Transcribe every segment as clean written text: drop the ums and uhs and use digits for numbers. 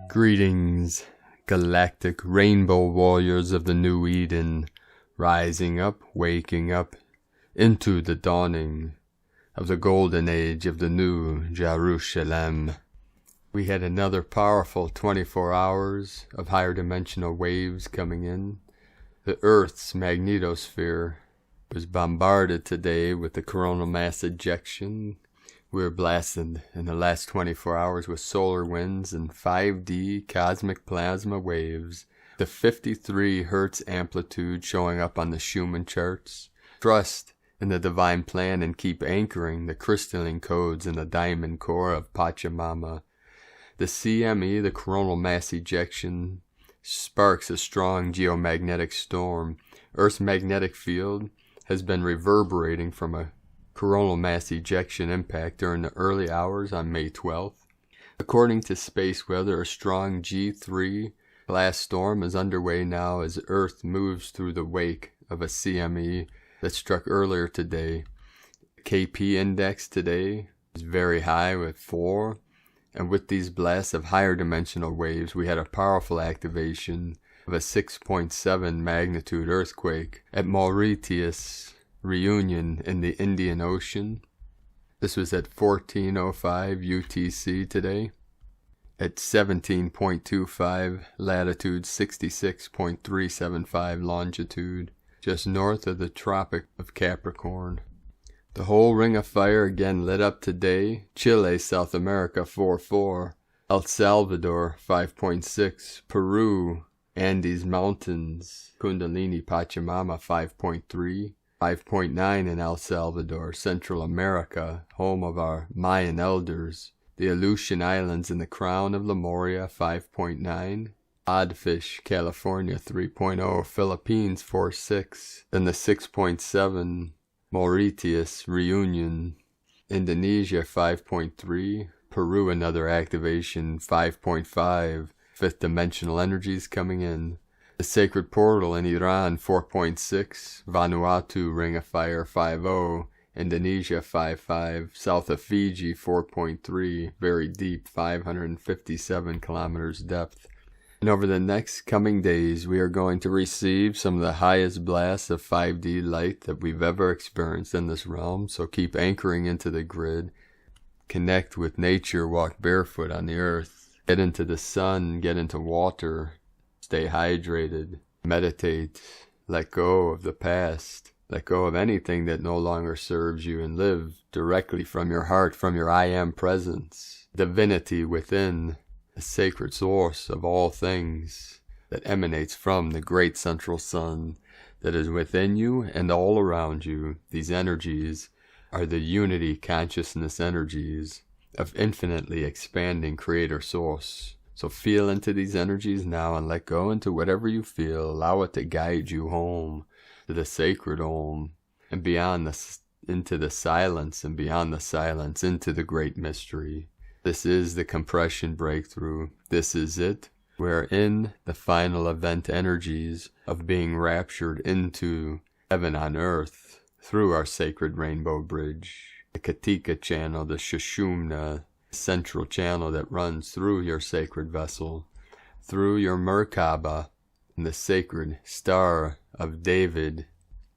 Greetings, galactic rainbow warriors of the new Eden, rising up, waking up, into the dawning of the golden age of the new Jerusalem. We had another powerful 24 hours of higher dimensional waves coming in. The Earth's magnetosphere was bombarded today with the coronal mass ejection. We were blasted in the last 24 hours with solar winds and 5D cosmic plasma waves. The 53 Hz amplitude showing up on the Schumann charts. Trust in the divine plan and keep anchoring the crystalline codes in the diamond core of Pachamama. The CME, the coronal mass ejection, sparks a strong geomagnetic storm. Earth's magnetic field has been reverberating from a coronal mass ejection impact during the early hours on May 12th. According to space weather, a strong G3 class storm is underway now as Earth moves through the wake of a CME that struck earlier today. KP index today is very high with 4, and with these blasts of higher dimensional waves, we had a powerful activation of a 6.7 magnitude earthquake at Mauritius Reunion in the Indian Ocean. This was at 14:05 UTC today, at 17.25 latitude, 66.375 longitude, just north of the Tropic of Capricorn. The whole ring of fire again lit up today. Chile, South America 4.4, El Salvador 5.6, Peru, Andes Mountains, Kundalini Pachamama 5.3, 5.9 in El Salvador, Central America, home of our Mayan elders. The Aleutian Islands in the crown of Lemuria, 5.9. Oddfish, California, 3.0. Philippines, 4.6. Then the 6.7. Mauritius Reunion. Indonesia, 5.3. Peru, another activation, 5.5. Fifth dimensional energies coming in. The Sacred Portal in Iran, 4.6, Vanuatu Ring of Fire, 5.0, Indonesia, 5.5, south of Fiji, 4.3, very deep, 557 kilometers depth. And over the next coming days, we are going to receive some of the highest blasts of 5D light that we've ever experienced in this realm, so keep anchoring into the grid, connect with nature, walk barefoot on the earth, get into the sun, get into water, stay hydrated, meditate, let go of the past, let go of anything that no longer serves you, and live directly from your heart, from your I am presence, divinity within, the sacred source of all things that emanates from the great central sun that is within you and all around you. These energies are the unity consciousness energies of infinitely expanding creator source. So feel into these energies now and let go into whatever you feel. Allow it to guide you home to the sacred home and beyond into the silence, and beyond the silence into the great mystery. This is the compression breakthrough. This is it. We're in the final event energies of being raptured into heaven on earth through our sacred rainbow bridge. The Katika channel, the Sushumna central channel that runs through your sacred vessel, through your Merkaba, and the sacred star of David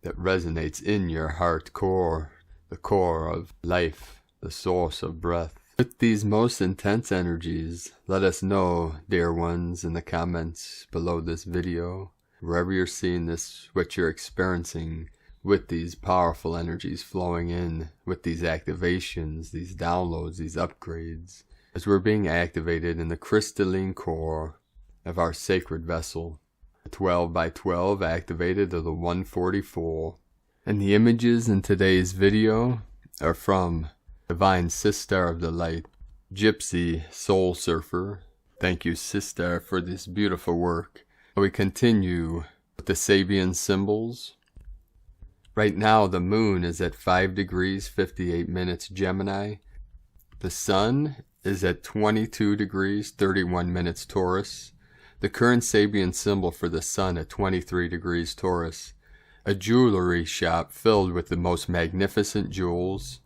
that resonates in your heart core, the core of life, the source of breath. With these most intense energies, let us know, dear ones, in the comments below this video, wherever you're seeing this, what you're experiencing with these powerful energies flowing in, with these activations, these downloads, these upgrades, as we're being activated in the crystalline core of our sacred vessel. The 12 by 12 activated to the 144. And the images in today's video are from Divine Sister of the Light, Gypsy Soul Surfer. Thank you, Sister, for this beautiful work. We continue with the Sabian symbols. Right now the moon is at 5 degrees 58 minutes Gemini, The sun is at 22 degrees 31 minutes Taurus. The current Sabian symbol for the sun at 23 degrees Taurus. A jewelry shop filled with the most magnificent jewels.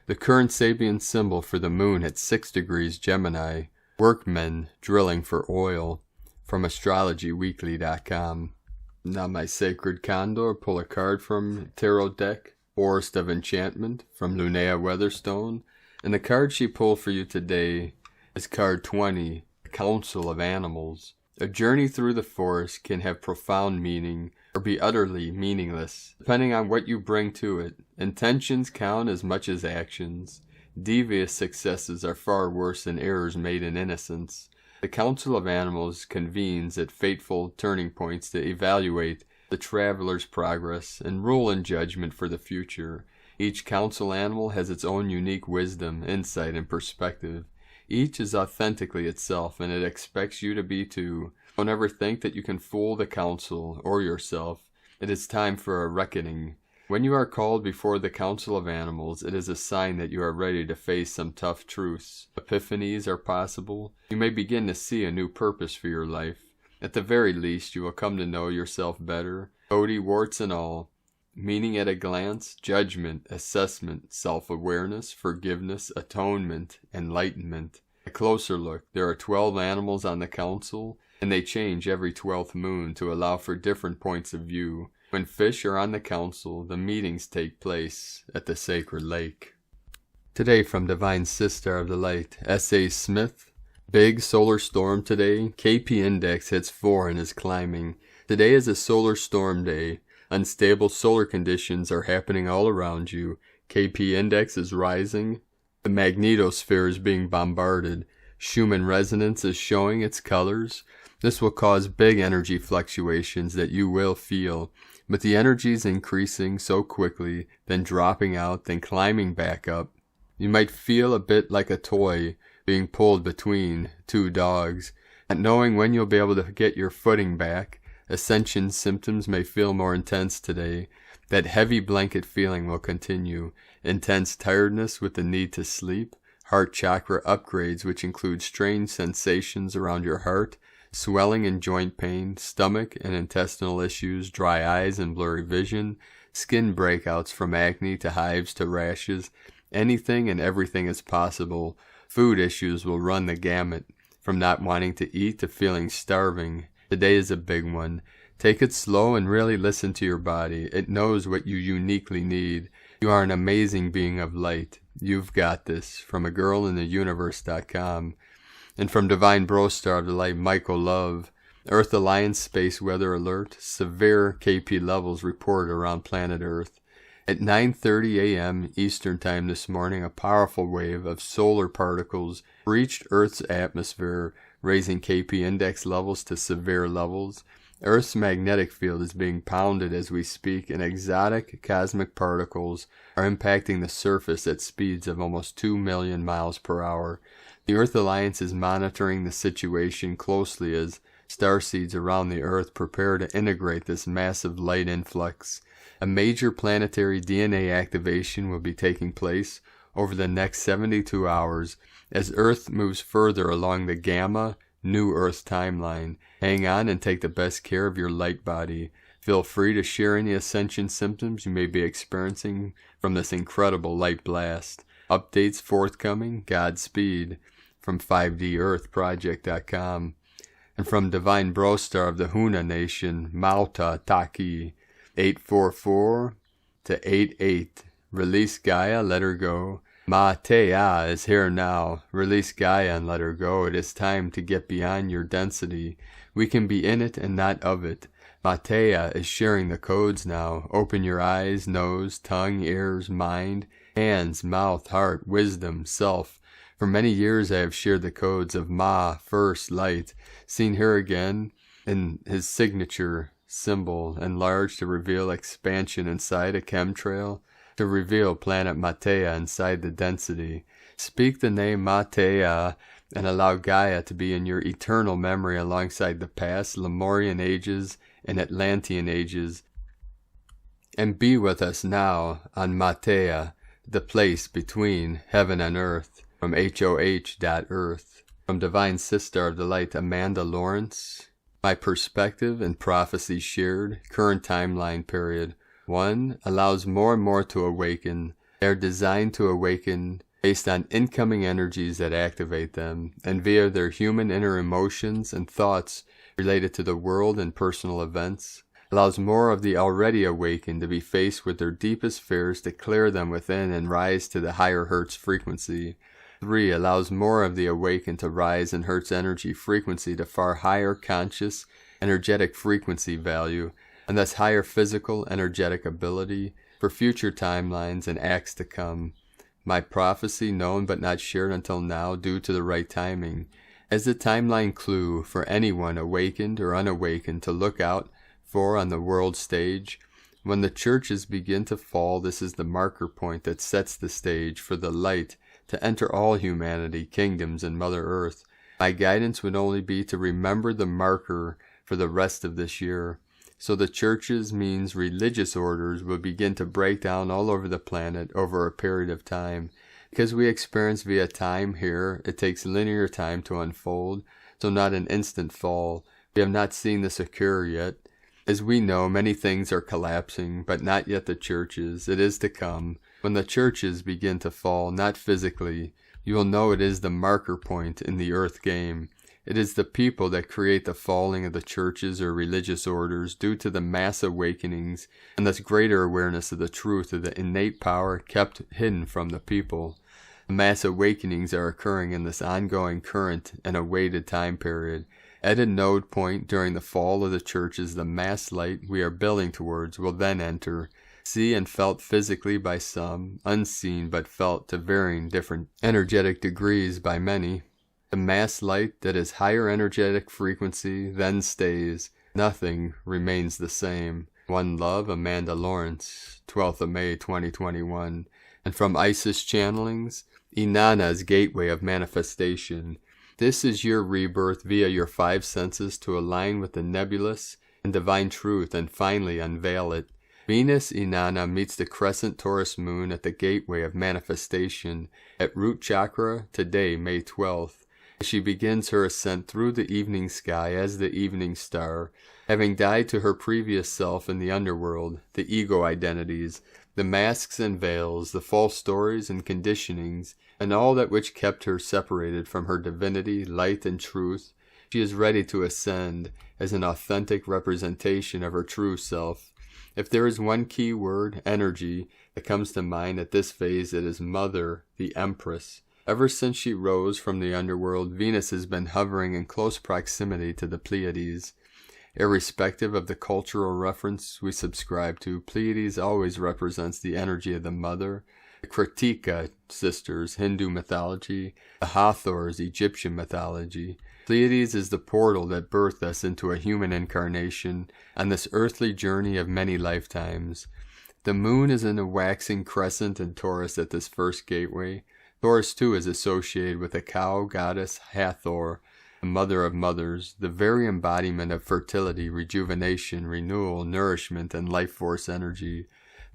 The current Sabian symbol for the moon at 6 degrees Gemini. Workmen drilling for oil. From astrologyweekly.com. Now my sacred Condor, pull a card from Tarot deck. Forest of Enchantment from Lunea Weatherstone. And the card she pulled for you today is card 20, the Council of Animals. A journey through the forest can have profound meaning or be utterly meaningless, depending on what you bring to it. Intentions count as much as actions. Devious successes are far worse than errors made in innocence. The Council of Animals convenes at fateful turning points to evaluate the traveler's progress and rule in judgment for the future. Each council animal has its own unique wisdom, insight, and perspective. Each is authentically itself, and it expects you to be too. Don't ever think that you can fool the council or yourself. It is time for a reckoning. When you are called before the Council of Animals, it is a sign that you are ready to face some tough truths. Epiphanies are possible. You may begin to see a new purpose for your life. At the very least, you will come to know yourself better, toady warts and all. Meaning at a glance, judgment, assessment, self-awareness, forgiveness, atonement, enlightenment. A closer look, there are 12 animals on the council, and they change every 12th moon to allow for different points of view. When fish are on the council, the meetings take place at the sacred lake. Today from Divine Sister of the Light, S.A. Smith. Big solar storm today. KP index hits 4 and is climbing. Today is a solar storm day. Unstable solar conditions are happening all around you. KP index is rising. The magnetosphere is being bombarded. Schumann resonance is showing its colors. This will cause big energy fluctuations that you will feel. But the energy is increasing so quickly, then dropping out, then climbing back up. You might feel a bit like a toy being pulled between two dogs, not knowing when you'll be able to get your footing back. Ascension symptoms may feel more intense today. That heavy blanket feeling will continue. Intense tiredness with the need to sleep. Heart chakra upgrades, which include strange sensations around your heart, swelling and joint pain, stomach and intestinal issues, dry eyes and blurry vision, skin breakouts from acne to hives to rashes. Anything and everything is possible. Food issues will run the gamut, from not wanting to eat to feeling starving. Today is a big one. Take it slow and really listen to your body. It knows what you uniquely need. You are an amazing being of light. You've got this. From agirlintheuniverse.com. And from Divine Brostar of the Light, Michael Love. Earth Alliance Space Weather Alert. Severe KP levels reported around planet Earth. At 9:30 a.m. Eastern Time this morning, a powerful wave of solar particles reached Earth's atmosphere, raising KP index levels to severe levels. Earth's magnetic field is being pounded as we speak, and exotic cosmic particles are impacting the surface at speeds of almost 2 million miles per hour. The Earth Alliance is monitoring the situation closely as starseeds around the Earth prepare to integrate this massive light influx. A major planetary DNA activation will be taking place over the next 72 hours as Earth moves further along the Gamma New Earth timeline. Hang on and take the best care of your light body. Feel free to share any ascension symptoms you may be experiencing from this incredible light blast. Updates forthcoming. Godspeed. From 5DEarthProject.com. And from Divine Brostar of the Huna Nation, Mauta Taki. 844 to 88. Release Gaia, let her go. Matea is here now. Release Gaia and let her go. It is time to get beyond your density. We can be in it and not of it. Matea is sharing the codes now. Open your eyes, nose, tongue, ears, mind, hands, mouth, heart, wisdom, self. For many years I have shared the codes of Ma, first light, seen here again in his signature symbol, enlarged to reveal expansion inside a chemtrail, to reveal planet Matea inside the density. Speak the name Matea and allow Gaia to be in your eternal memory alongside the past Lemurian ages and Atlantean ages. And be with us now on Matea, the place between heaven and earth. from HOH.Earth. From Divine Sister of the Light, Amanda Lawrence. My perspective and prophecy shared, current timeline period. 1. Allows more and more to awaken. They are designed to awaken based on incoming energies that activate them, and via their human inner emotions and thoughts related to the world and personal events. Allows more of the already awakened to be faced with their deepest fears, to clear them within and rise to the higher Hertz frequency. 3. Allows more of the awakened to rise in Hertz energy frequency to far higher conscious, energetic frequency value, and thus higher physical, energetic ability for future timelines and acts to come. My prophecy known but not shared until now due to the right timing. As the timeline clue for anyone awakened or unawakened to look out for on the world stage. When the churches begin to fall, this is the marker point that sets the stage for the light to enter all humanity, kingdoms, and Mother Earth. My guidance would only be to remember the marker for the rest of this year. So the churches means religious orders will begin to break down all over the planet over a period of time. Because we experience via time here, it takes linear time to unfold, so not an instant fall. We have not seen this occur yet. As we know, many things are collapsing, but not yet the churches. It is to come. When the churches begin to fall, not physically, you will know it is the marker point in the earth game. It is the people that create the falling of the churches or religious orders due to the mass awakenings and thus greater awareness of the truth of the innate power kept hidden from the people. The mass awakenings are occurring in this ongoing current and awaited time period. At a node point during the fall of the churches, the mass light we are building towards will then enter, seen and felt physically by some, unseen but felt to varying different energetic degrees by many. The mass light that is higher energetic frequency then stays. Nothing remains the same. One love, Amanda Lawrence, 12th of May 2021. And from Isis Channelings, Inanna's Gateway of Manifestation. This is your rebirth via your 5 senses to align with the nebulous and divine truth and finally unveil it. Venus Inanna meets the crescent Taurus moon at the gateway of manifestation at root chakra today, May 12th. She begins her ascent through the evening sky as the evening star, having died to her previous self in the underworld, the ego identities, the masks and veils, the false stories and conditionings, and all that which kept her separated from her divinity, light, and truth. She is ready to ascend as an authentic representation of her true self. If there is one key word, energy, that comes to mind at this phase, it is Mother, the Empress. Ever since she rose from the underworld, Venus has been hovering in close proximity to the Pleiades. Irrespective of the cultural reference we subscribe to, Pleiades always represents the energy of the Mother. The Kritika sisters, Hindu mythology, the Hathors, Egyptian mythology. Pleiades is the portal that birthed us into a human incarnation on this earthly journey of many lifetimes. The moon is in a waxing crescent in Taurus at this first gateway. Taurus too is associated with the cow goddess Hathor, the mother of mothers, the very embodiment of fertility, rejuvenation, renewal, nourishment, and life force energy.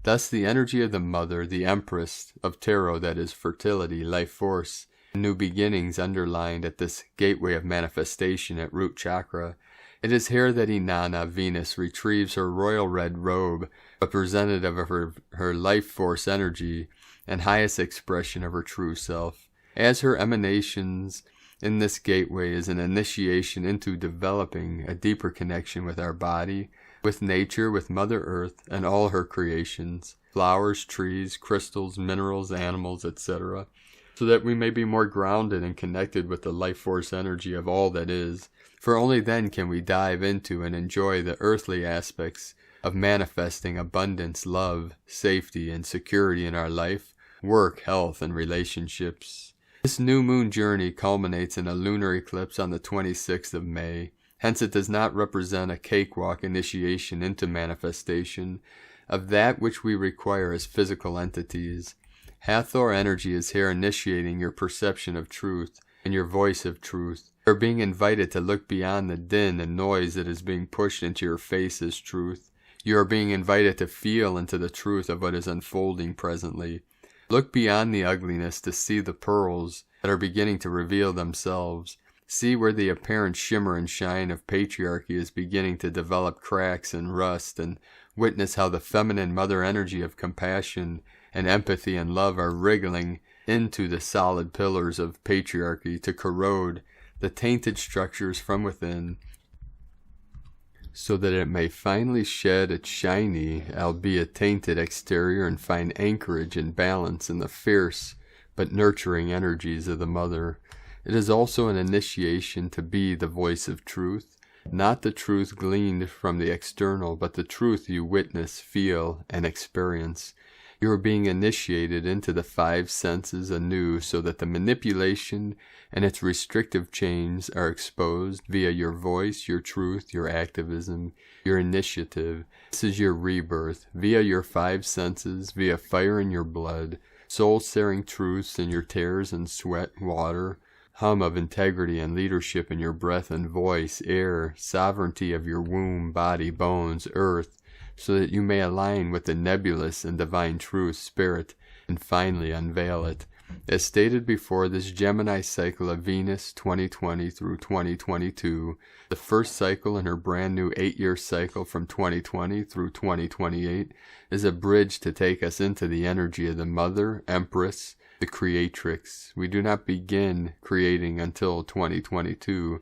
Thus the energy of the Mother, the Empress of Tarot, that is fertility, life force, and new beginnings underlined at this gateway of manifestation at root chakra. It is here that Inanna, Venus, retrieves her royal red robe, representative of her life force energy and highest expression of her true self. As her emanations in this gateway is an initiation into developing a deeper connection with our body, with nature, with Mother Earth, and all her creations, flowers, trees, crystals, minerals, animals, etc., so that we may be more grounded and connected with the life force energy of all that is, for only then can we dive into and enjoy the earthly aspects of manifesting abundance, love, safety, and security in our life, work, health, and relationships. This new moon journey culminates in a lunar eclipse on the 26th of May. Hence it does not represent a cakewalk initiation into manifestation of that which we require as physical entities. Hathor energy is here initiating your perception of truth and your voice of truth. You are being invited to look beyond the din and noise that is being pushed into your face as truth. You are being invited to feel into the truth of what is unfolding presently. Look beyond the ugliness to see the pearls that are beginning to reveal themselves. See where the apparent shimmer and shine of patriarchy is beginning to develop cracks and rust, and witness how the feminine mother energy of compassion and empathy and love are wriggling into the solid pillars of patriarchy to corrode the tainted structures from within, so that it may finally shed its shiny, albeit tainted exterior and find anchorage and balance in the fierce but nurturing energies of the mother. It is also an initiation to be the voice of truth, not the truth gleaned from the external, but the truth you witness, feel, and experience. You are being initiated into the five senses anew, so that the manipulation and its restrictive chains are exposed via your voice, your truth, your activism, your initiative. This is your rebirth, via your five senses, via fire in your blood, soul-searing truths in your tears and sweat, water, hum of integrity and leadership in your breath and voice, air, sovereignty of your womb, body, bones, earth, so that you may align with the nebulous and divine truth, spirit, and finally unveil it. As stated before, this Gemini cycle of Venus 2020 through 2022, the first cycle in her brand new 8-year cycle from 2020 through 2028, is a bridge to take us into the energy of the Mother, Empress, the Creatrix. We do not begin creating until 2022,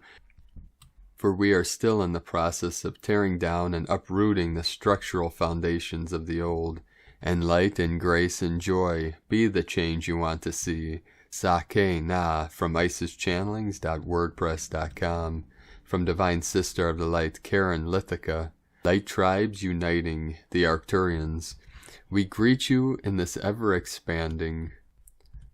for we are still in the process of tearing down and uprooting the structural foundations of the old. And light and grace and joy be the change you want to see. Sake Na from IsisChannelings.wordpress.com. From Divine Sister of the Light, Karen Lithica. Light Tribes Uniting, the Arcturians. We greet you in this ever-expanding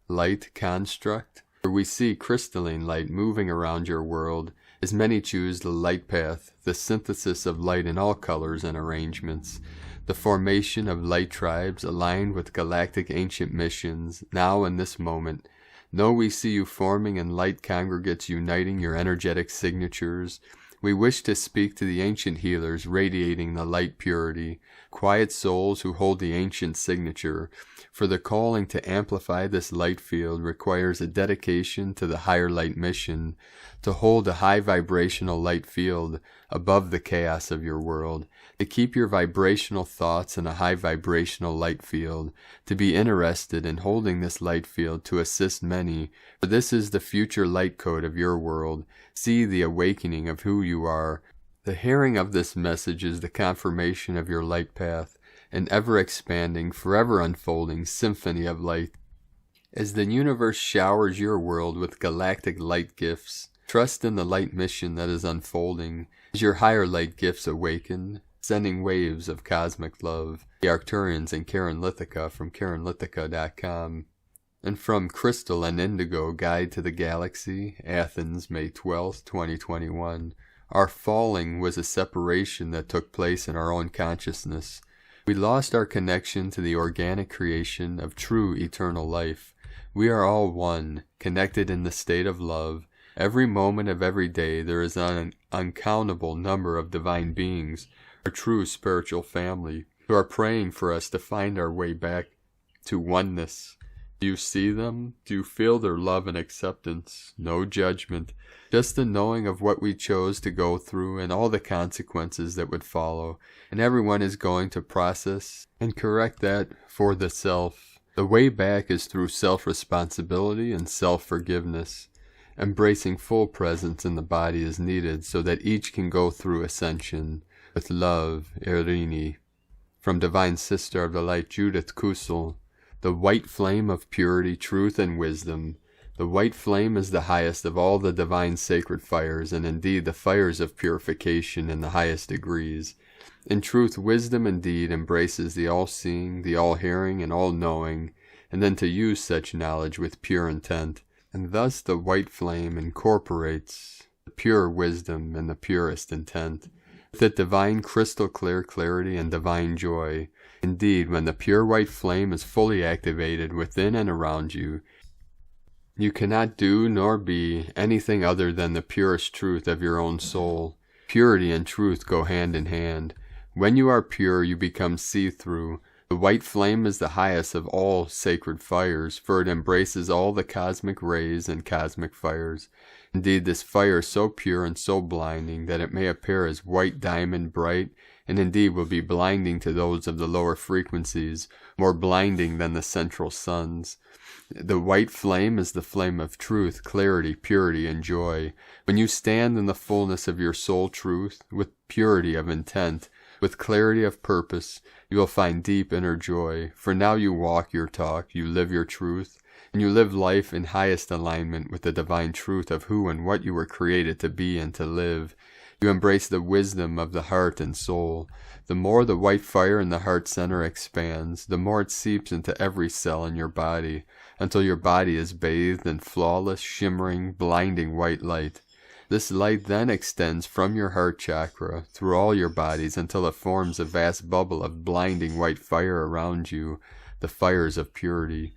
light construct, where we see crystalline light moving around your world, as many choose the light path, the synthesis of light in all colors and arrangements, the formation of light tribes aligned with galactic ancient missions, now in this moment. Know we see you forming in light congregates uniting your energetic signatures. We wish to speak to the ancient healers radiating the light purity, quiet souls who hold the ancient signature, for the calling to amplify this light field requires a dedication to the higher light mission, to hold a high vibrational light field above the chaos of your world, to keep your vibrational thoughts in a high vibrational light field, to be interested in holding this light field to assist many, for this is the future light code of your world. See the awakening of who you are. The hearing of this message is the confirmation of your light path, an ever-expanding, forever unfolding symphony of light. As the universe showers your world with galactic light gifts, trust in the light mission that is unfolding, as your higher light gifts awaken, sending waves of cosmic love. The Arcturians and Karen Lithica from KarenLithica.com. And from Crystal and Indigo, Guide to the Galaxy, Athens, May 12, 2021. Our falling was a separation that took place in our own consciousness. We lost our connection to the organic creation of true eternal life. We are all one, connected in the state of love. Every moment of every day there is an uncountable number of divine beings, our true spiritual family, who are praying for us to find our way back to oneness. Do you see them? Do you feel their love and acceptance? No judgment, just the knowing of what we chose to go through and all the consequences that would follow. And everyone is going to process and correct that for the self. The way back is through self-responsibility and self-forgiveness. Embracing full presence in the body is needed so that each can go through ascension. With love, Irini. From Divine Sister of the Light, Judith Kusel. The white flame of purity, truth, and wisdom. The white flame is the highest of all the divine sacred fires, and indeed the fires of purification in the highest degrees. In truth, wisdom indeed embraces the all-seeing, the all-hearing, and all-knowing, and then to use such knowledge with pure intent. And thus the white flame incorporates the pure wisdom and the purest intent, with its divine crystal clear clarity and divine joy. Indeed, when the pure white flame is fully activated within and around you, you cannot do nor be anything other than the purest truth of your own soul. Purity and truth go hand in hand. When you are pure, you become see-through. The white flame is the highest of all sacred fires, for it embraces all the cosmic rays and cosmic fires. Indeed, this fire is so pure and so blinding that it may appear as white diamond bright, and indeed will be blinding to those of the lower frequencies, more blinding than the central suns. The white flame is the flame of truth, clarity, purity, and joy. When you stand in the fullness of your soul truth, with purity of intent, with clarity of purpose, you will find deep inner joy, for now you walk your talk, you live your truth, and you live life in highest alignment with the divine truth of who and what you were created to be and to live. You embrace the wisdom of the heart and soul. The more the white fire in the heart center expands, the more it seeps into every cell in your body, until your body is bathed in flawless, shimmering, blinding white light. This light then extends from your heart chakra through all your bodies until it forms a vast bubble of blinding white fire around you, the fires of purity.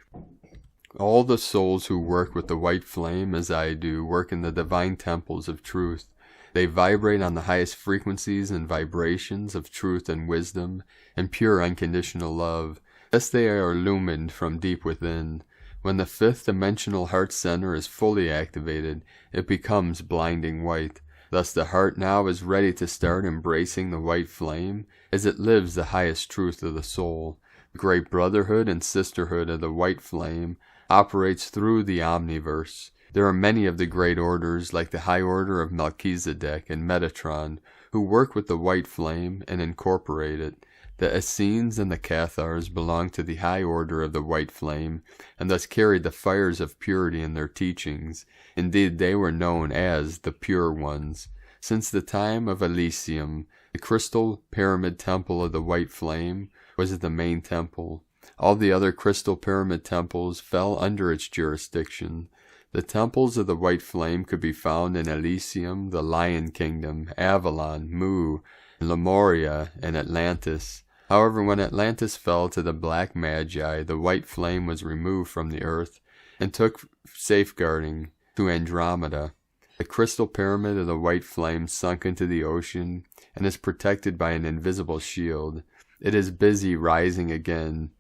All the souls who work with the white flame, as I do, work in the divine temples of truth. They vibrate on the highest frequencies and vibrations of truth and wisdom and pure unconditional love. Thus they are illumined from deep within. When the fifth dimensional heart center is fully activated, it becomes blinding white. Thus the heart now is ready to start embracing the white flame, as it lives the highest truth of the soul. The great brotherhood and sisterhood of the white flame operates through the omniverse. There are many of the great orders, like the High Order of Melchizedek and Metatron, who work with the white flame and incorporate it. The Essenes and the Cathars belong to the high order of the white flame, and thus carried the fires of purity in their teachings. Indeed, they were known as the Pure Ones. Since the time of Elysium, the crystal pyramid temple of the white flame was the main temple. All the other crystal pyramid temples fell under its jurisdiction. The temples of the white flame could be found in Elysium, the Lion Kingdom, Avalon, Mu, Lemuria, and Atlantis. However, when Atlantis fell to the black magi, the white flame was removed from the earth and took safeguarding to Andromeda. The crystal pyramid of the white flame sunk into the ocean and is protected by an invisible shield. It is busy rising again.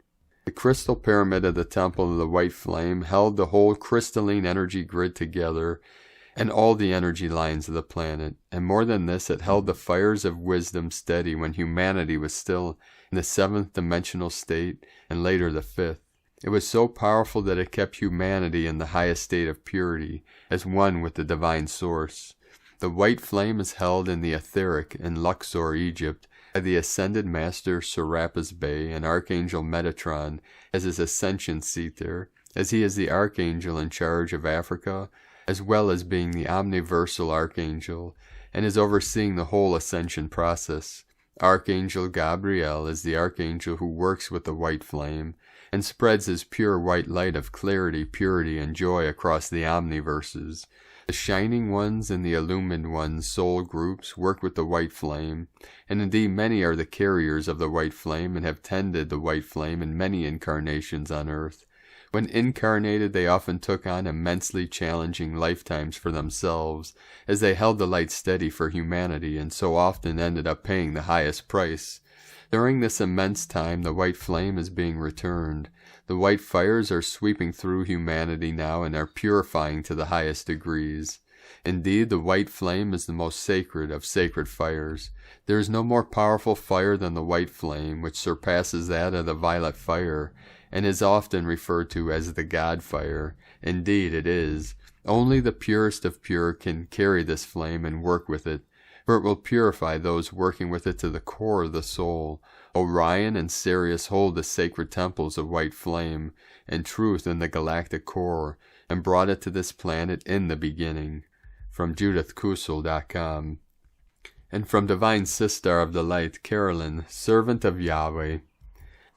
The crystal pyramid of the temple of the white flame held the whole crystalline energy grid together and all the energy lines of the planet. And more than this, it held the fires of wisdom steady when humanity was still in the seventh dimensional state and later the fifth. It was so powerful that it kept humanity in the highest state of purity, as one with the divine source. The white flame is held in the etheric in Luxor, Egypt, by the ascended master Serapis Bey and Archangel Metatron as his ascension seat there, as he is the archangel in charge of Africa, as well as being the omniversal archangel, and is overseeing the whole ascension process. Archangel Gabriel is the archangel who works with the white flame, and spreads his pure white light of clarity, purity, and joy across the omniverses. The Shining Ones and the Illumined Ones soul groups work with the white flame, and indeed many are the carriers of the white flame and have tended the white flame in many incarnations on earth. When incarnated, they often took on immensely challenging lifetimes for themselves, as they held the light steady for humanity, and so often ended up paying the highest price. During this immense time, the white flame is being returned. The white fires are sweeping through humanity now and are purifying to the highest degrees. Indeed, the white flame is the most sacred of sacred fires. There is no more powerful fire than the white flame, which surpasses that of the violet fire, and is often referred to as the God fire. Indeed, it is. Only the purest of pure can carry this flame and work with it, for it will purify those working with it to the core of the soul. Orion and Sirius hold the sacred temples of white flame and truth in the galactic core, and brought it to this planet in the beginning. From JudithKusel.com. And from Divine Sister of the Light, Carolyn, servant of Yahweh.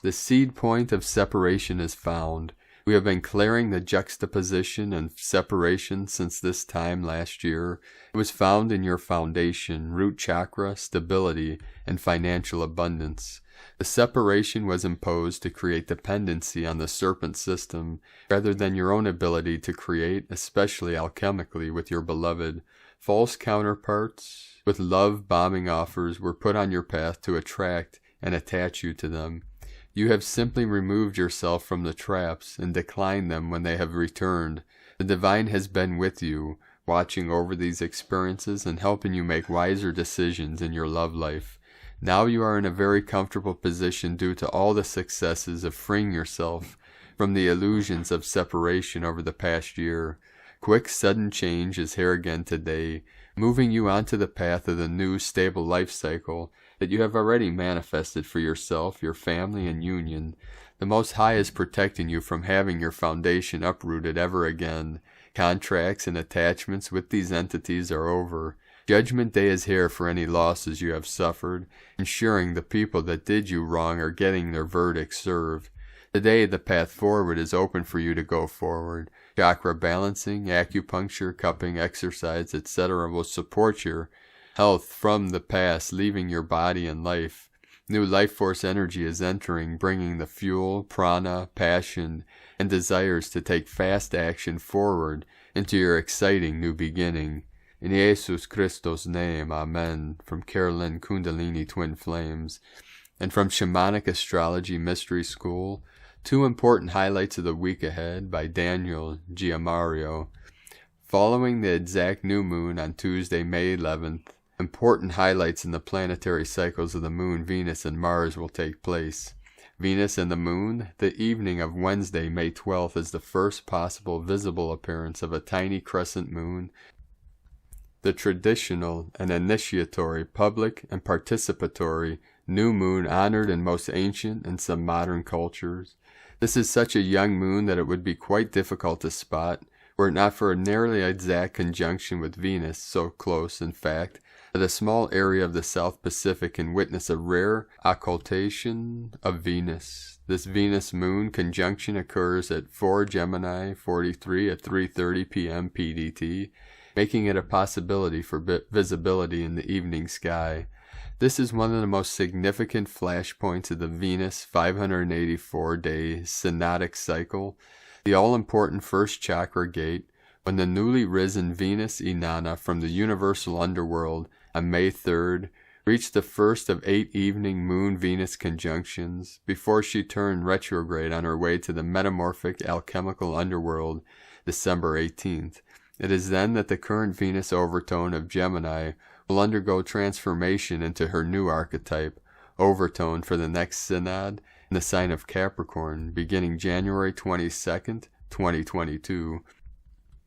The seed point of separation is found. We have been clearing the juxtaposition and separation since this time last year. It was found in your foundation, root chakra, stability, and financial abundance. The separation was imposed to create dependency on the serpent system, rather than your own ability to create, especially alchemically with your beloved. False counterparts with love-bombing offers were put on your path to attract and attach you to them. You have simply removed yourself from the traps and declined them when they have returned. The divine has been with you, watching over these experiences and helping you make wiser decisions in your love life. Now you are in a very comfortable position due to all the successes of freeing yourself from the illusions of separation over the past year. Quick, sudden change is here again today, moving you onto the path of the new, stable life cycle that you have already manifested for yourself, your family, and union. The Most High is protecting you from having your foundation uprooted ever again. Contracts and attachments with these entities are over. Judgment Day is here for any losses you have suffered, ensuring the people that did you wrong are getting their verdict served. Today the path forward is open for you to go forward. Chakra balancing, acupuncture, cupping, exercise, etc. will support your health from the past, leaving your body and life. New life force energy is entering, bringing the fuel, prana, passion, and desires to take fast action forward into your exciting new beginning. In Jesus Christos' name, Amen. From Carolyn Kundalini Twin Flames. And from Shamanic Astrology Mystery School, 2 important highlights of the week ahead by Daniel Giamario. Following the exact new moon on Tuesday, May 11th, important highlights in the planetary cycles of the moon, Venus, and Mars will take place. Venus and the moon, the evening of Wednesday, May 12th, is the first possible visible appearance of a tiny crescent moon, the traditional and initiatory, public and participatory new moon honored in most ancient and some modern cultures. This is such a young moon that it would be quite difficult to spot, were it not for a nearly exact conjunction with Venus, so close, in fact, that a small area of the South Pacific can witness a rare occultation of Venus. This Venus-Moon conjunction occurs at 4 Gemini 43 at 3:30 p.m. PDT, making it a possibility for visibility in the evening sky. This is one of the most significant flashpoints of the Venus 584-day synodic cycle, the all-important first chakra gate, when the newly risen Venus Inanna from the universal underworld on May 3rd reached the first of 8 evening Moon-Venus conjunctions before she turned retrograde on her way to the metamorphic alchemical underworld December 18th. It is then that the current Venus overtone of Gemini will undergo transformation into her new archetype, overtone, for the next synod in the sign of Capricorn, beginning January 22nd, 2022.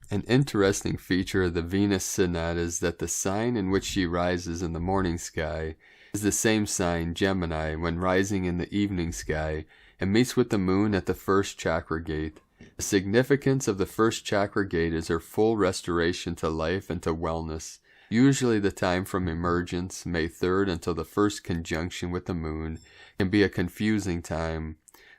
An interesting feature of the Venus synod is that the sign in which she rises in the morning sky is the same sign, Gemini, when rising in the evening sky, and meets with the moon at the first chakra gate. The significance of the first chakra gate is her full restoration to life and to wellness. Usually the time from emergence, May 3rd, until the first conjunction with the moon can be a confusing time,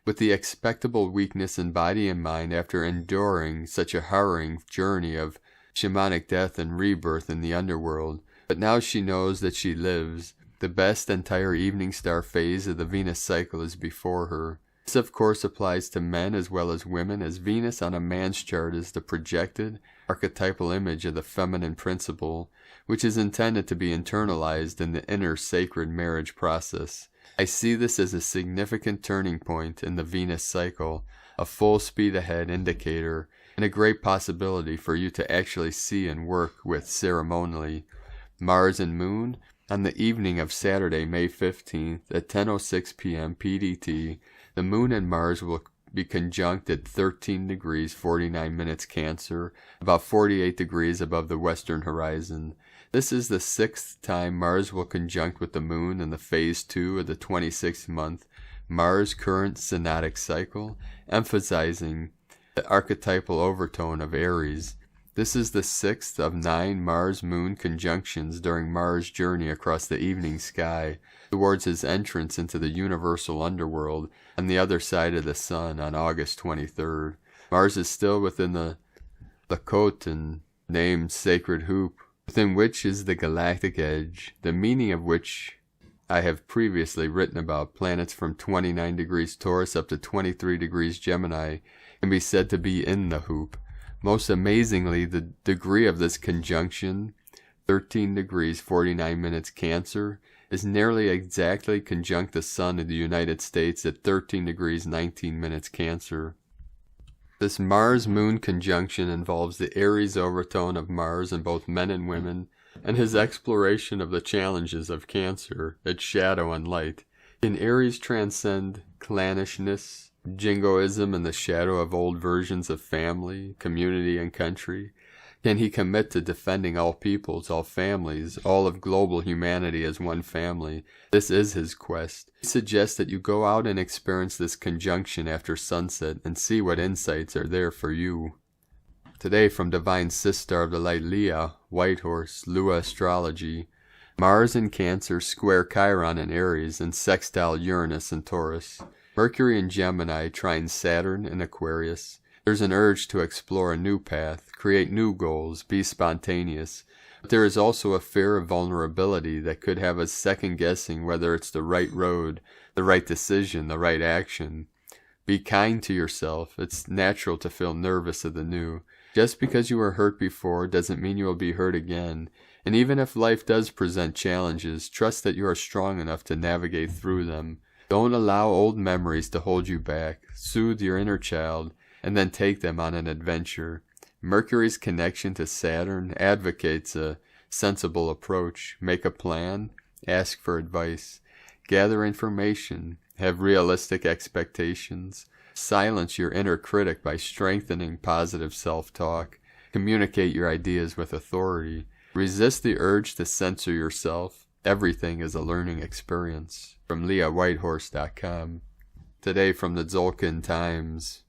with the expectable weakness in body and mind after enduring such a harrowing journey of shamanic death and rebirth in the underworld. But now she knows that she lives. The best entire evening star phase of the Venus cycle is before her. This of course applies to men as well as women, as Venus on a man's chart is the projected archetypal image of the feminine principle, which is intended to be internalized in the inner sacred marriage process. I see this as a significant turning point in the Venus cycle, a full speed ahead indicator, and a great possibility for you to actually see and work with ceremonially. Mars and Moon, on the evening of Saturday, May 15th at 10:06 p.m. PDT, the Moon and Mars will be conjunct at 13 degrees 49 minutes Cancer, about 48 degrees above the western horizon. This is the 6th time Mars will conjunct with the Moon in the Phase 2 of the 26th month Mars current synodic cycle, emphasizing the archetypal overtone of Aries. This is the 6th of 9 Mars-Moon conjunctions during Mars' journey across the evening sky towards his entrance into the universal underworld on the other side of the Sun on August 23rd. Mars is still within the Lakotan named Sacred Hoop, within which is the galactic edge, the meaning of which I have previously written about. Planets from 29 degrees Taurus up to 23 degrees Gemini can be said to be in the hoop. Most amazingly, the degree of this conjunction, 13 degrees 49 minutes Cancer, is nearly exactly conjunct the Sun of the United States at 13 degrees 19 minutes Cancer. This Mars-Moon conjunction involves the Aries overtone of Mars in both men and women, and his exploration of the challenges of Cancer, its shadow and light. Can Aries transcend clannishness, jingoism, and the shadow of old versions of family, community, and country? Can he commit to defending all peoples, all families, all of global humanity as one family? This is his quest. He suggests that you go out and experience this conjunction after sunset and see what insights are there for you. Today from Divine Sister of the Light Leah, Whitehorse, Lua Astrology. Mars in Cancer square Chiron in Aries and sextile Uranus in Taurus. Mercury in Gemini trine Saturn in Aquarius. There's an urge to explore a new path, create new goals, be spontaneous. But there is also a fear of vulnerability that could have us second-guessing whether it's the right road, the right decision, the right action. Be kind to yourself. It's natural to feel nervous of the new. Just because you were hurt before doesn't mean you will be hurt again. And even if life does present challenges, trust that you are strong enough to navigate through them. Don't allow old memories to hold you back. Soothe your inner child, and then take them on an adventure. Mercury's connection to Saturn advocates a sensible approach. Make a plan, ask for advice, gather information, have realistic expectations, silence your inner critic by strengthening positive self-talk, communicate your ideas with authority, resist the urge to censor yourself. Everything is a learning experience. From LeahWhitehorse.com. Today from the Tzolk'in Times.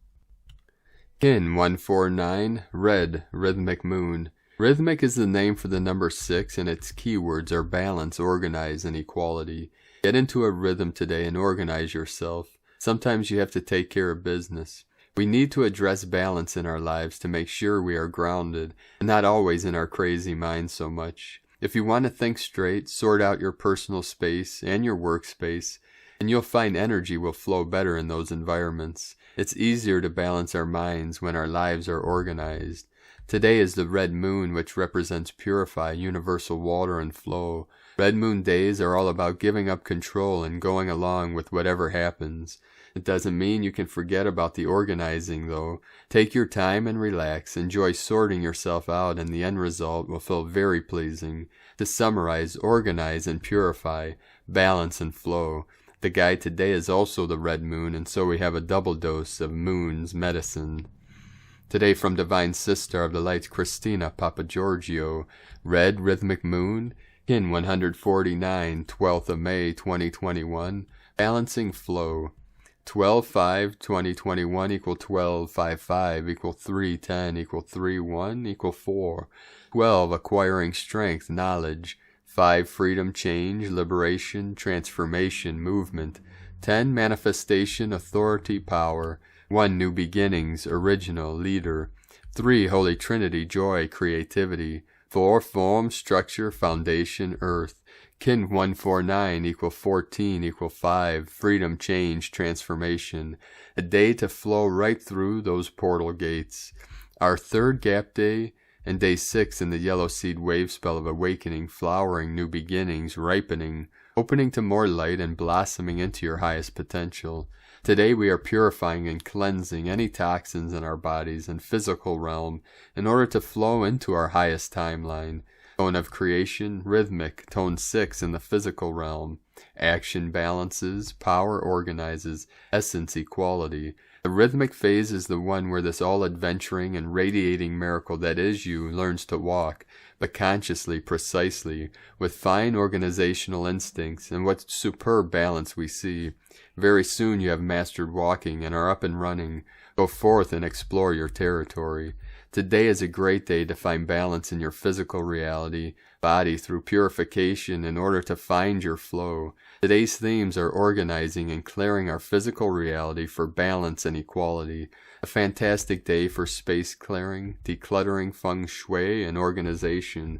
Kin 149, Red, Rhythmic Moon. Rhythmic is the name for the number 6, and its keywords are balance, organize, and equality. Get into a rhythm today and organize yourself. Sometimes you have to take care of business. We need to address balance in our lives to make sure we are grounded, and not always in our crazy minds so much. If you want to think straight, sort out your personal space and your workspace, and you'll find energy will flow better in those environments. It's easier to balance our minds when our lives are organized. Today is the red moon, which represents purify, universal water, and flow. Red moon days are all about giving up control and going along with whatever happens. It doesn't mean you can forget about the organizing, though. Take your time and relax. Enjoy sorting yourself out, and the end result will feel very pleasing. To summarize, organize and purify, balance and flow. The guide today is also the red moon, and so we have a double dose of moon's medicine. Today from Divine Sister of the Light, Christina Papagiorgio. Red Rhythmic Moon. Kin 149, 12th of May, 2021. Balancing Flow. 12-5-2021 equal 12-5-5 equal 3-10 equal 3-1 equal 4. 12 acquiring strength, knowledge. 5 freedom, change, liberation, transformation, movement. 10 manifestation, authority, power. 1 new beginnings, original, leader. 3 Holy Trinity, joy, creativity. 4 form, structure, foundation, earth. Kin 149 equal 14 equal 5, freedom, change, transformation. A day to flow right through those portal gates. Our third gap day and day 6 in the yellow seed wave spell of awakening, flowering, new beginnings, ripening, opening to more light and blossoming into your highest potential. Today we are purifying and cleansing any toxins in our bodies and physical realm in order to flow into our highest timeline. Tone of creation, rhythmic, tone 6 in the physical realm. Action balances, power organizes, essence equality. The rhythmic phase is the one where this all-adventuring and radiating miracle that is you learns to walk, but consciously, precisely, with fine organizational instincts, and what superb balance we see. Very soon you have mastered walking and are up and running. Go forth and explore your territory. Today is a great day to find balance in your physical reality, body through purification in order to find your flow. Today's themes are organizing and clearing our physical reality for balance and equality. A fantastic day for space clearing, decluttering, feng shui, and organization.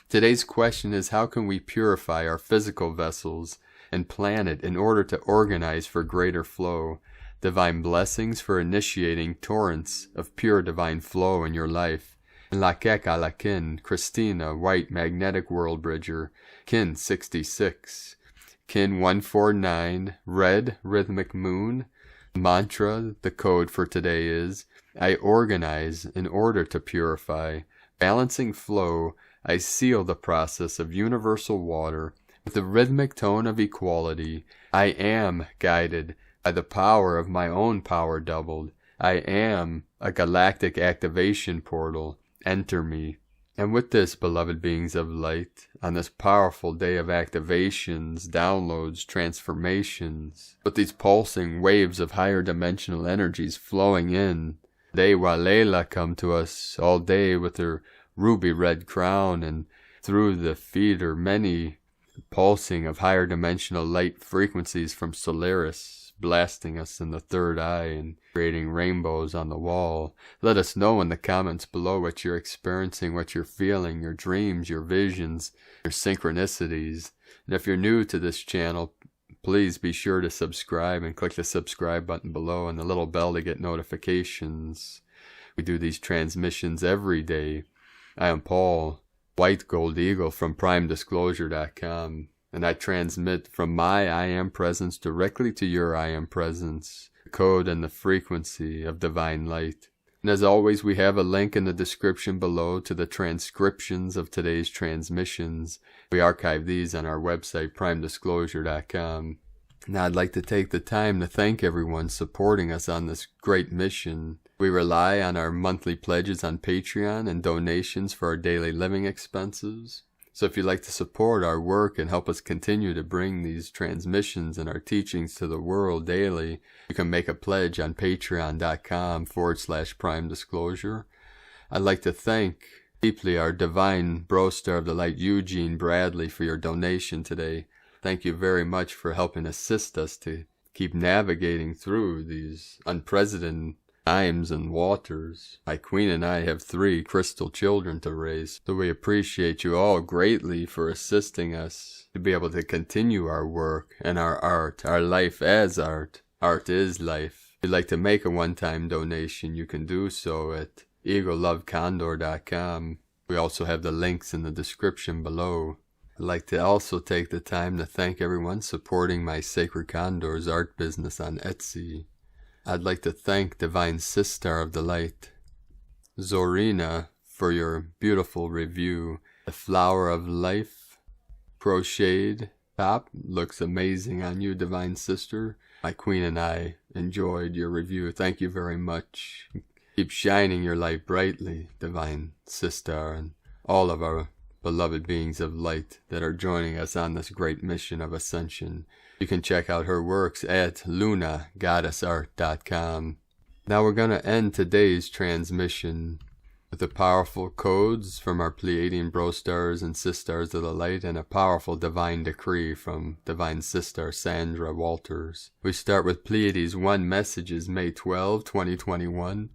Today's question is, how can we purify our physical vessels and planet in order to organize for greater flow? Divine blessings for initiating torrents of pure divine flow in your life. Lakek Alakin, Christina, White Magnetic World Bridger, Kin 66, Kin 149, Red Rhythmic Moon. Mantra, the code for today is, I organize in order to purify. Balancing flow, I seal the process of universal water with the rhythmic tone of equality. I am guided by the power of my own power doubled. I am a galactic activation portal. Enter me. And with this, beloved beings of light, on this powerful day of activations, downloads, transformations, with these pulsing waves of higher dimensional energies flowing in, they Walela come to us all day with her ruby red crown, and through the feet are many pulsing of higher dimensional light frequencies from Solaris, blasting us in the third eye and creating rainbows on the wall. Let us know in the comments below what you're experiencing, what you're feeling, your dreams, your visions, your synchronicities. And if you're new to this channel, please be sure to subscribe and click the subscribe button below and the little bell to get notifications. We do these transmissions every day. I am Paul, White Gold Eagle from PrimeDisclosure.com. And I transmit from my I Am Presence directly to your I Am Presence, the code and the frequency of divine light. And as always, we have a link in the description below to the transcriptions of today's transmissions. We archive these on our website, PrimeDisclosure.com. Now I'd like to take the time to thank everyone supporting us on this great mission. We rely on our monthly pledges on Patreon and donations for our daily living expenses. So if you'd like to support our work and help us continue to bring these transmissions and our teachings to the world daily, you can make a pledge on patreon.com/Prime Disclosure. I'd like to thank deeply our divine bro star of the light, Eugene Bradley, for your donation today. Thank you very much for helping assist us to keep navigating through these unprecedented times and waters. My queen and I have 3 crystal children to raise, so we appreciate you all greatly for assisting us to be able to continue our work and our art, our life as art. Art is life. If you'd like to make a one-time donation, you can do so at eaglelovecondor.com. We also have the links in the description below. I'd like to also take the time to thank everyone supporting my Sacred Condors art business on Etsy. I'd like to thank Divine Sister of the Light, Zorina, for your beautiful review. The Flower of Life crocheted top looks amazing on you, Divine Sister. My queen and I enjoyed your review. Thank you very much. Keep shining your light brightly, Divine Sister, and all of our beloved beings of light that are joining us on this great mission of ascension. You can check out her works at lunagoddessart.com. Now we're going to end today's transmission with the powerful codes from our Pleiadian bro stars and sisters of the light, and a powerful divine decree from Divine Sister Sandra Walters. We start with Pleiades 1 messages, May 12, 2021.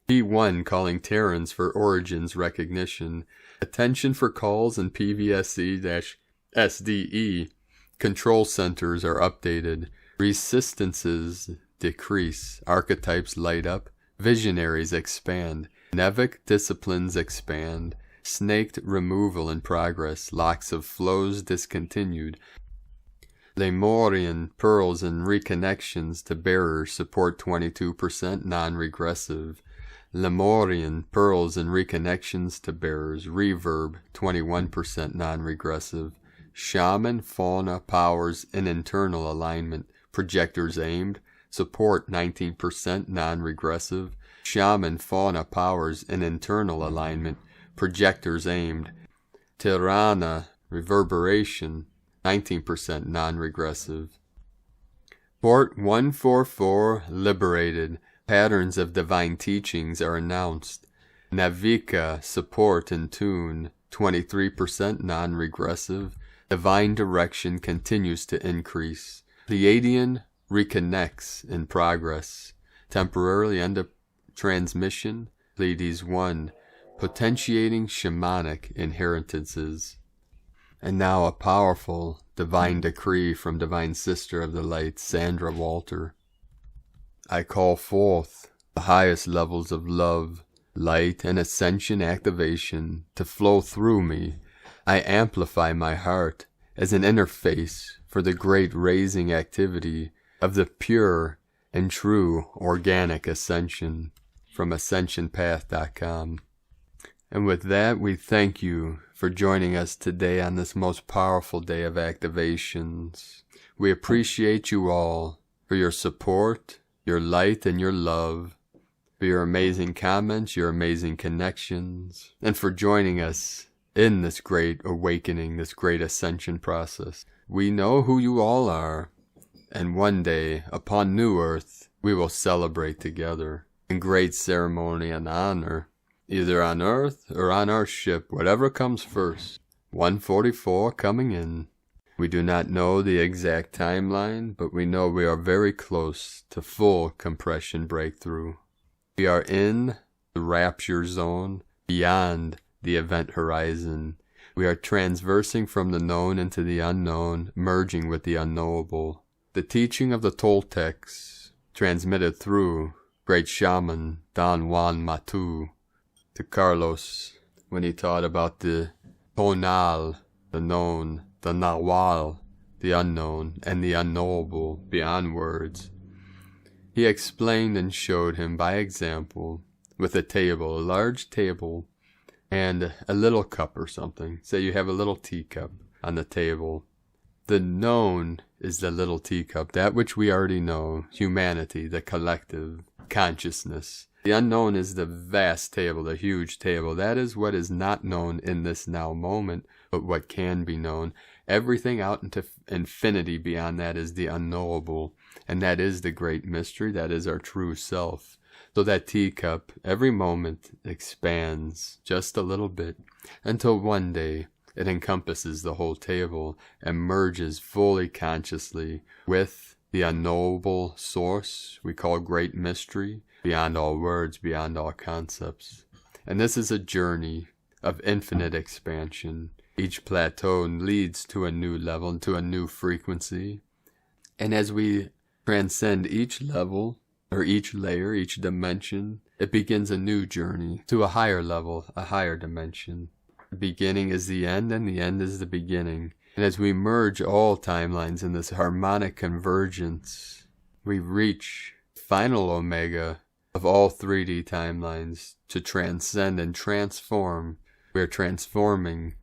P1 calling Terrans for origins recognition. Attention for calls in PVSC-SDE. Control centers are updated. Resistances decrease. Archetypes light up. Visionaries expand. Nevic disciplines expand. Snaked removal in progress. Locks of flows discontinued. Lemurian pearls and reconnections to bearers support 22% non-regressive. Lemurian pearls and reconnections to bearers. Reverb 21% non-regressive. Shaman fauna powers in internal alignment. Projectors aimed. Support 19% non-regressive. Shaman fauna powers in internal alignment. Projectors aimed. Tirana reverberation 19% non-regressive. Port 144 liberated. Patterns of divine teachings are announced. Navika support and tune 23% non-regressive. Divine direction continues to increase. Pleiadian reconnects in progress. Temporarily end of transmission. Pleiades 1 potentiating shamanic inheritances. And now a powerful divine decree from Divine Sister of the Light, Sandra Walter. I call forth the highest levels of love, light, and ascension activation to flow through me, I amplify my heart as an interface for the great raising activity of the pure and true organic ascension from ascensionpath.com. And with that, we thank you for joining us today on this most powerful day of activations. We appreciate you all for your support, your light, and your love, for your amazing comments, your amazing connections, and for joining us in this great awakening, this great ascension process. We know who you all are, and one day, upon New Earth, we will celebrate together in great ceremony and honor, either on Earth or on our ship, whatever comes first. 144 coming in. We do not know the exact timeline, but we know we are very close to full compression breakthrough. We are in the rapture zone, beyond the event horizon. We are transversing from the known into the unknown, merging with the unknowable. The teaching of the Toltecs, transmitted through great Shaman Don Juan Matu to Carlos when he taught about the Tonal, the known, the Nawal, the unknown, and the unknowable beyond words. He explained and showed him by example with a table, a large table, and a little cup or something. Say you have a little teacup on the table. The known is the little teacup, that which we already know, humanity, the collective consciousness. The unknown is the vast table, the huge table. That is what is not known in this now moment, but what can be known. Everything out into infinity beyond that is the unknowable, and that is the great mystery. That is our true self. So that teacup, every moment, expands just a little bit, until one day it encompasses the whole table and merges fully consciously with the unknowable source we call great mystery, beyond all words, beyond all concepts. And this is a journey of infinite expansion. Each plateau leads to a new level, to a new frequency. And as we transcend each level, or each layer, each dimension, it begins a new journey to a higher level, a higher dimension. The beginning is the end, and the end is the beginning. And as we merge all timelines in this harmonic convergence, we reach final omega of all 3D timelines to transcend and transform. We are transforming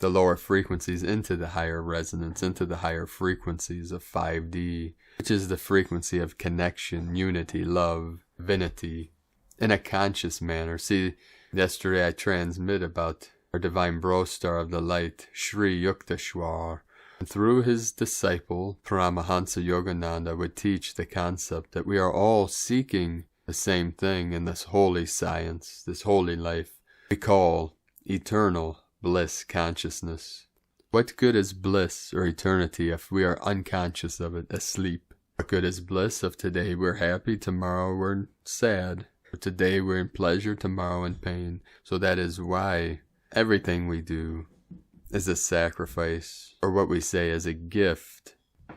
the lower frequencies into the higher resonance, into the higher frequencies of 5D, which is the frequency of connection, unity, love, divinity, in a conscious manner. See, yesterday I transmit about our divine bro star of the light, Sri Yukteswar, and through his disciple, Paramahansa Yogananda, would teach the concept that we are all seeking the same thing in this holy science, this holy life we call eternal bliss consciousness. What good is bliss or eternity if we are unconscious of it, asleep? What good is bliss if today we're happy, tomorrow we're sad, or today we're in pleasure, tomorrow in pain? So that is why everything we do is a sacrifice, or what we say is a gift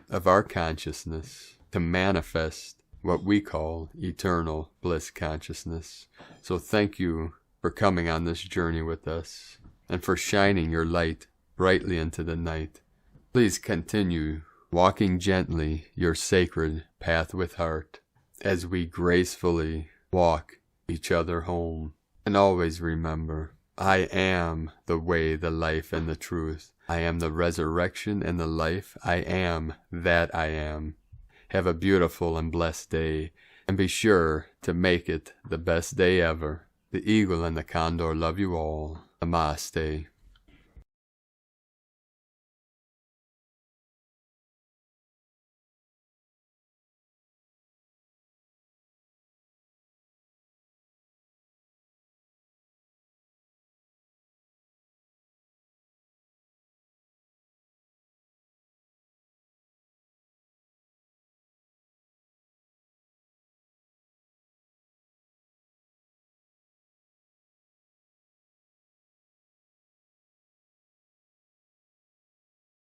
of our consciousness to manifest what we call eternal bliss consciousness. So thank you for coming on this journey with us, and for shining your light brightly into the night. Please continue walking gently your sacred path with heart as we gracefully walk each other home. And always remember, I am the way, the life, and the truth. I am the resurrection and the life. I am that I am. Have a beautiful and blessed day, and be sure to make it the best day ever. The eagle and the condor love you all. Namaste.